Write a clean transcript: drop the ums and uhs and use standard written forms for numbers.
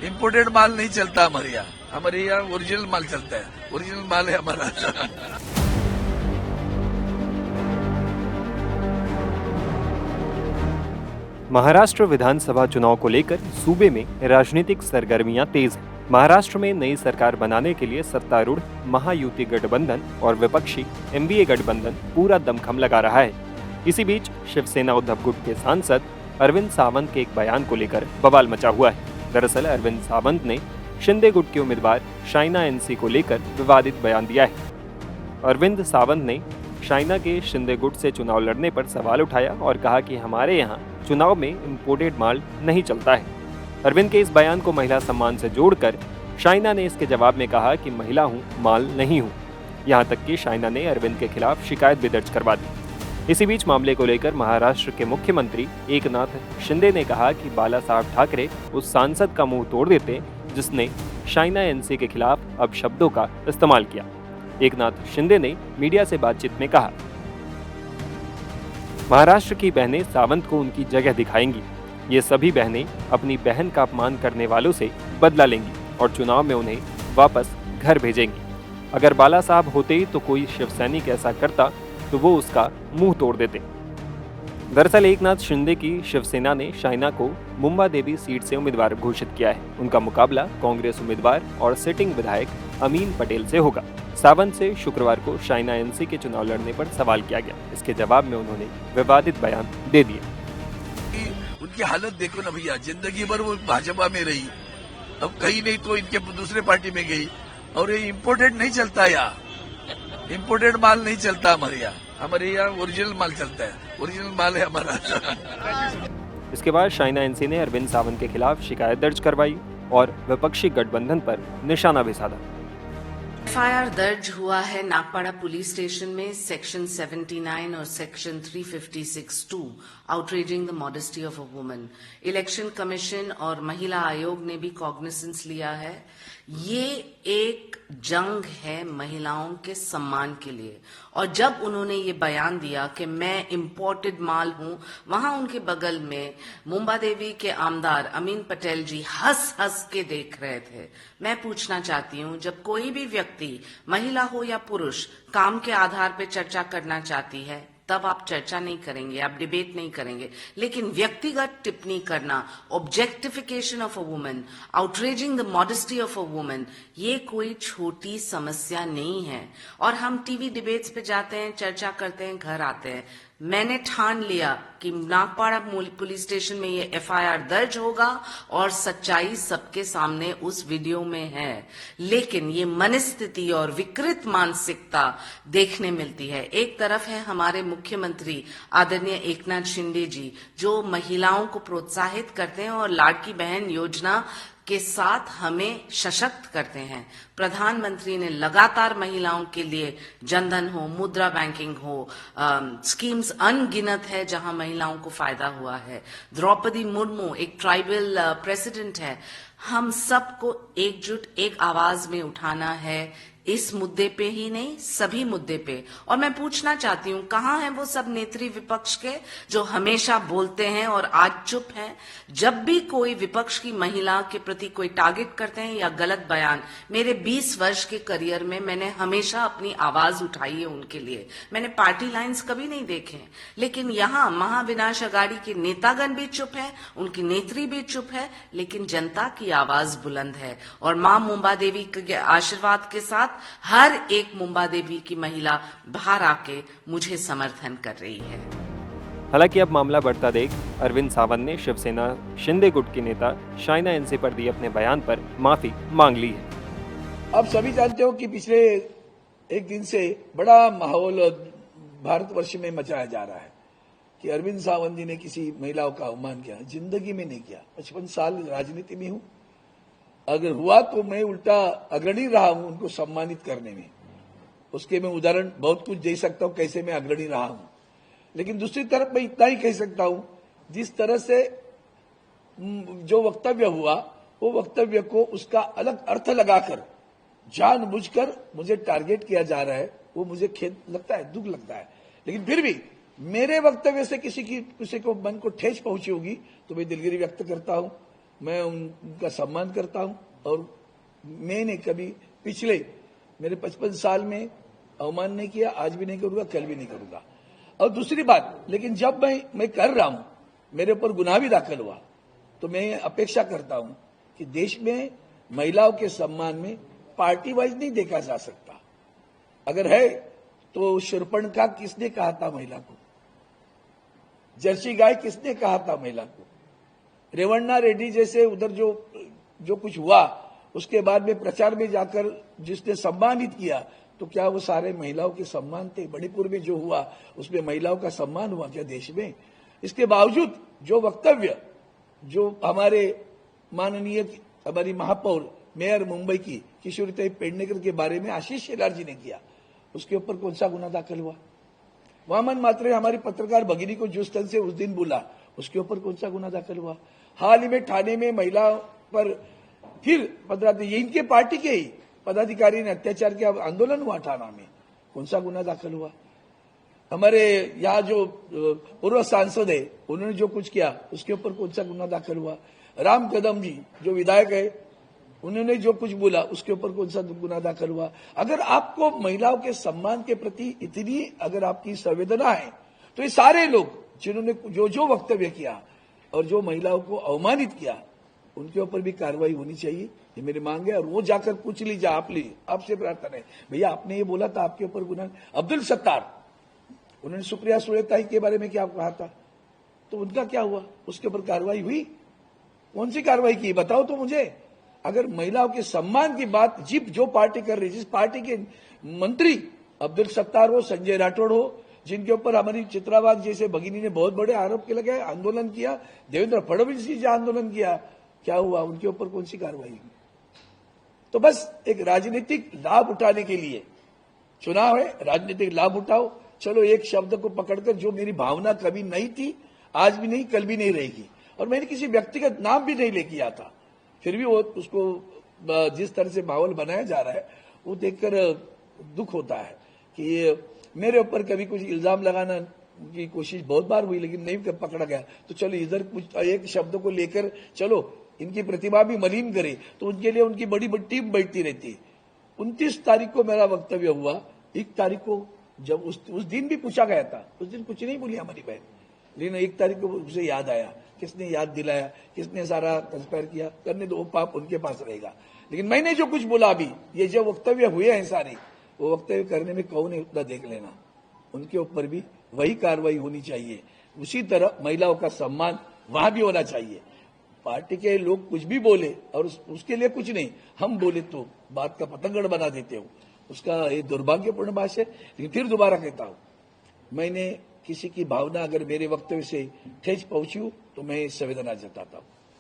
Imported माल नहीं चलता हमारे यहाँ ओरिजिनल माल चलता है, ओरिजिनल माल है हमारा। महाराष्ट्र विधानसभा चुनाव को लेकर सूबे में राजनीतिक सरगर्मियां तेज हैं। महाराष्ट्र में नई सरकार बनाने के लिए सत्तारूढ़ महायुति गठबंधन और विपक्षी एनडीए गठबंधन पूरा दमखम लगा रहा है। इसी बीच शिवसेना उद्धव गुट के सांसद अरविंद सावंत के एक बयान को लेकर बवाल मचा हुआ है। दरअसल अरविंद सावंत ने शिंदे गुट के उम्मीदवार शाइना एनसी को लेकर विवादित बयान दिया है। अरविंद सावंत ने शाइना के शिंदे गुट से चुनाव लड़ने पर सवाल उठाया और कहा कि हमारे यहाँ चुनाव में इम्पोर्टेड माल नहीं चलता है। अरविंद के इस बयान को महिला सम्मान से जोड़कर शाइना ने इसके जवाब में कहा कि महिला हूँ, माल नहीं हूँ। यहाँ तक कि शाइना ने अरविंद के खिलाफ शिकायत भी दर्ज करवा दी। इसी बीच मामले को लेकर महाराष्ट्र के मुख्यमंत्री एकनाथ शिंदे ने कहा कि बाला साहब ठाकरे उस सांसद का मुंह तोड़ देते जिसने शाइना एनसी के खिलाफ अपशब्दों का इस्तेमाल किया। एकनाथ शिंदे ने मीडिया से बातचीत में कहा, महाराष्ट्र की बहनें सावंत को उनकी जगह दिखाएंगी। ये सभी बहनें अपनी बहन का अपमान करने वालों से बदला लेंगी और चुनाव में उन्हें वापस घर भेजेंगी। अगर बाला साहब होते तो कोई शिवसैनिक ऐसा करता तो वो उसका मुंह तोड़ देते। दरअसल एकनाथ शिंदे की शिवसेना ने शाइना को मुंबा देवी सीट से उम्मीदवार घोषित किया है। उनका मुकाबला कांग्रेस उम्मीदवार और सिटिंग विधायक अमीन पटेल से होगा। सावंत से शुक्रवार को शाइना एनसी के चुनाव लड़ने पर सवाल किया गया। इसके जवाब में उन्होंने विवादित बयान दे दिए। उनकी हालत देखो ना भैया, जिंदगी भर वो भाजपा में रही, अब कहीं नहीं तो इनके दूसरे पार्टी में गई। और ये इम्पोर्टेड नहीं चलता, यहाँ इम्पोर्टेड माल नहीं चलता हमारे यहाँ ओरिजिनल माल चलता है, ओरिजिनल माल है हमारा। इसके बाद शाइना एनसी ने अरविंद सावंत के खिलाफ शिकायत दर्ज करवाई और विपक्षी गठबंधन पर निशाना भी साधा। एफआईआर दर्ज हुआ है नागपाड़ा पुलिस स्टेशन में सेक्शन 79 और section 356(2) outraging the modesty of a woman. Election commission और महिला आयोग ने भी कॉग्निसेंस लिया है। ये एक जंग है महिलाओं के सम्मान के लिए। और जब उन्होंने ये बयान दिया कि मैं इम्पोर्टेड माल हूं, वहां उनके बगल में मुंबा देवी के आमदार अमीन पटेल जी हंस हंस के देख रहे थे। मैं पूछना चाहती हूं, जब कोई भी व्यक्ति महिला हो या पुरुष काम के आधार पर चर्चा करना चाहती है तब आप चर्चा नहीं करेंगे, आप डिबेट नहीं करेंगे। लेकिन व्यक्तिगत टिप्पणी करना, objectification of a woman, outraging the modesty of a woman, ये कोई छोटी समस्या नहीं है। और हम टीवी डिबेट्स पे जाते हैं, चर्चा करते हैं, घर आते हैं। मैंने ठान लिया कि नागपाड़ा पुलिस स्टेशन में ये एफआईआर दर्ज होगा और सच्चाई सबके सामने उस वीडियो में है। लेकिन ये मनस्थिति और विकृत मानसिकता देखने मिलती है। एक तरफ है हमारे मुख्यमंत्री आदरणीय एकनाथ शिंदे जी, जो महिलाओं को प्रोत्साहित करते हैं और लाड़की बहन योजना के साथ हमें सशक्त करते हैं। प्रधानमंत्री ने लगातार महिलाओं के लिए जनधन हो, मुद्रा बैंकिंग हो, स्कीम्स अनगिनत है जहां महिलाओं को फायदा हुआ है। द्रौपदी मुर्मू एक ट्राइबल प्रेसिडेंट है। हम सबको एकजुट एक आवाज में उठाना है, इस मुद्दे पे ही नहीं, सभी मुद्दे पे। और मैं पूछना चाहती हूं, कहां हैं वो सब नेत्री विपक्ष के जो हमेशा बोलते हैं और आज चुप हैं? जब भी कोई विपक्ष की महिला के प्रति कोई टारगेट करते हैं या गलत बयान, मेरे 20 वर्ष के करियर में मैंने हमेशा अपनी आवाज उठाई है उनके लिए। मैंने पार्टी लाइन्स कभी नहीं देखे। लेकिन यहाँ महाविनाश अघाड़ी के नेतागण भी चुप है, उनकी नेत्री भी चुप है, लेकिन जनता की आवाज बुलंद है। और मां मुंबा देवी के आशीर्वाद के साथ हर एक मुंबा देवी की महिला बाहर आके मुझे समर्थन कर रही है। हालांकि अब मामला बढ़ता देख अरविंद सावंत ने शिवसेना शिंदे गुट की नेता शाइना एनसी पर दिए अपने बयान पर माफी मांग ली है। आप सभी जानते हो कि पिछले एक दिन से बड़ा माहौल भारतवर्ष में मचाया जा रहा है कि अरविंद सावंत जी ने किसी महिलाओं का अपमान किया। जिंदगी में नहीं किया। 55 साल राजनीति में हूं। अगर हुआ तो मैं उल्टा अग्रणी रहा हूं उनको सम्मानित करने में। उसके मैं उदाहरण बहुत कुछ दे सकता हूं कैसे मैं अग्रणी रहा हूं। लेकिन दूसरी तरफ मैं इतना ही कह सकता हूं, जिस तरह से जो वक्तव्य हुआ वो वक्तव्य को उसका अलग अर्थ लगाकर जानबूझकर मुझे टारगेट किया जा रहा है, वो मुझे खेद लगता है, दुख लगता है। लेकिन फिर भी मेरे वक्तव्य से किसी को मन को ठेस पहुंची होगी तो मैं दिलगिरी व्यक्त करता हूं। मैं उनका सम्मान करता हूं और मैंने कभी पिछले मेरे 55 साल में अवमान नहीं किया, आज भी नहीं करूंगा, कल भी नहीं करूंगा। और दूसरी बात, लेकिन जब मैं कर रहा हूं, मेरे ऊपर गुनाह भी दाखिल हुआ, तो मैं अपेक्षा करता हूं कि देश में महिलाओं के सम्मान में पार्टी वाइज नहीं देखा जा सकता। अगर है तो शूर्पणखा किसने कहा था महिला को? जर्सी गाय किसने कहा था महिला को? रेवन्ना रेड्डी जैसे उधर जो कुछ हुआ, उसके बाद में प्रचार में जाकर जिसने सम्मानित किया, तो क्या वो सारे महिलाओं के सम्मान थे? मणिपुर में जो हुआ उसमें महिलाओं का सम्मान हुआ क्या देश में? इसके बावजूद जो वक्तव्य जो हमारे माननीय हमारी महापौर मेयर मुंबई की किशोरी पेडनेकर के बारे में आशीष शेलार जी ने किया, उसके ऊपर कौन सा गुना दाखिल हुआ? वामन मात्रे हमारी पत्रकार भगिनी को जिस तरह से उस दिन बोला, उसके ऊपर कौन सा गुना दाखिल हुआ? हाल ही में ठाणे में महिला पर फिर ये इनके पार्टी के ही पदाधिकारी ने अत्याचार किया, आंदोलन हुआ ठाणा में, कौन सा गुना दाखिल हुआ? हमारे यहाँ जो पूर्व सांसद है उन्होंने जो कुछ किया, उसके ऊपर कौन सा गुना दाखिल हुआ? राम कदम जी जो विधायक है, उन्होंने जो कुछ बोला, उसके ऊपर कौन सा गुना दाखिल हुआ? अगर आपको महिलाओं के सम्मान के प्रति इतनी अगर आपकी संवेदना है, तो ये सारे लोग जिन्होंने जो वक्तव्य किया और जो महिलाओं को अवमानित किया, उनके ऊपर भी कार्रवाई होनी चाहिए, ये मेरी मांग है। और वो जाकर पूछ लीजिए, आपसे प्रार्थना है, भैया आपने ये बोला था, आपके ऊपर गुना। अब्दुल सत्तार, उन्होंने सुप्रिया सुले के बारे में क्या कहा था, तो उनका क्या हुआ? उसके ऊपर कार्रवाई हुई? कौन सी कार्रवाई की, बताओ तो मुझे। अगर महिलाओं के सम्मान की बात जो पार्टी कर रही, जिस पार्टी के मंत्री अब्दुल सत्तार हो, संजय राठौड़ हो, जिनके ऊपर हमारी चित्रावाद जैसे भगिनी ने बहुत बड़े आरोप के लगे, आंदोलन किया, देवेंद्र फडणवीस जी आंदोलन किया, क्या हुआ? उनके ऊपर कौन सी कार्रवाई हुई? तो बस एक राजनीतिक लाभ उठाने के लिए चुनाव है, राजनीतिक लाभ उठाओ। चलो एक शब्द को पकड़कर, जो मेरी भावना कभी नहीं थी, आज भी नहीं, कल भी नहीं रहेगी, और मैंने किसी व्यक्तिगत नाम भी नहीं लेके आया था, फिर भी वो उसको जिस तरह से माहौल बनाया जा रहा है, वो देखकर दुख होता है कि मेरे ऊपर कभी कुछ इल्जाम लगाना की कोशिश बहुत बार हुई, लेकिन नहीं पकड़ा गया। तो चलो इधर कुछ एक शब्द को लेकर चलो इनकी प्रतिभा भी मलिन करे, तो उनके लिए उनकी बड़ी बड़ी टीम बैठती रहती है। 29 तारीख को मेरा वक्तव्य हुआ, 1 तारीख को जब उस दिन भी पूछा गया था, उस दिन कुछ नहीं बोली हमारी बहन, लेकिन 1 तारीख को उसे याद आया, किसने याद दिलाया, किसने सारा कंस्पायर किया, करने दो, वो पाप उनके पास रहेगा। लेकिन मैंने जो कुछ बोला अभी, ये जो वक्तव्य हुए हैं सारे, वो वक्तव्य करने में कौन है उतना देख लेना, उनके ऊपर भी वही कार्रवाई होनी चाहिए। उसी तरह महिलाओं का सम्मान वहां भी होना चाहिए। पार्टी के लोग कुछ भी बोले और उसके लिए कुछ नहीं, हम बोले तो बात का पतंगड़ बना देते हो, उसका ये दुर्भाग्यपूर्ण बात है। लेकिन फिर दोबारा कहता हूं, मैंने किसी की भावना अगर मेरे वक्तव्य से ठेस पहुंची हो, तो मैं संवेदना जताता हूं।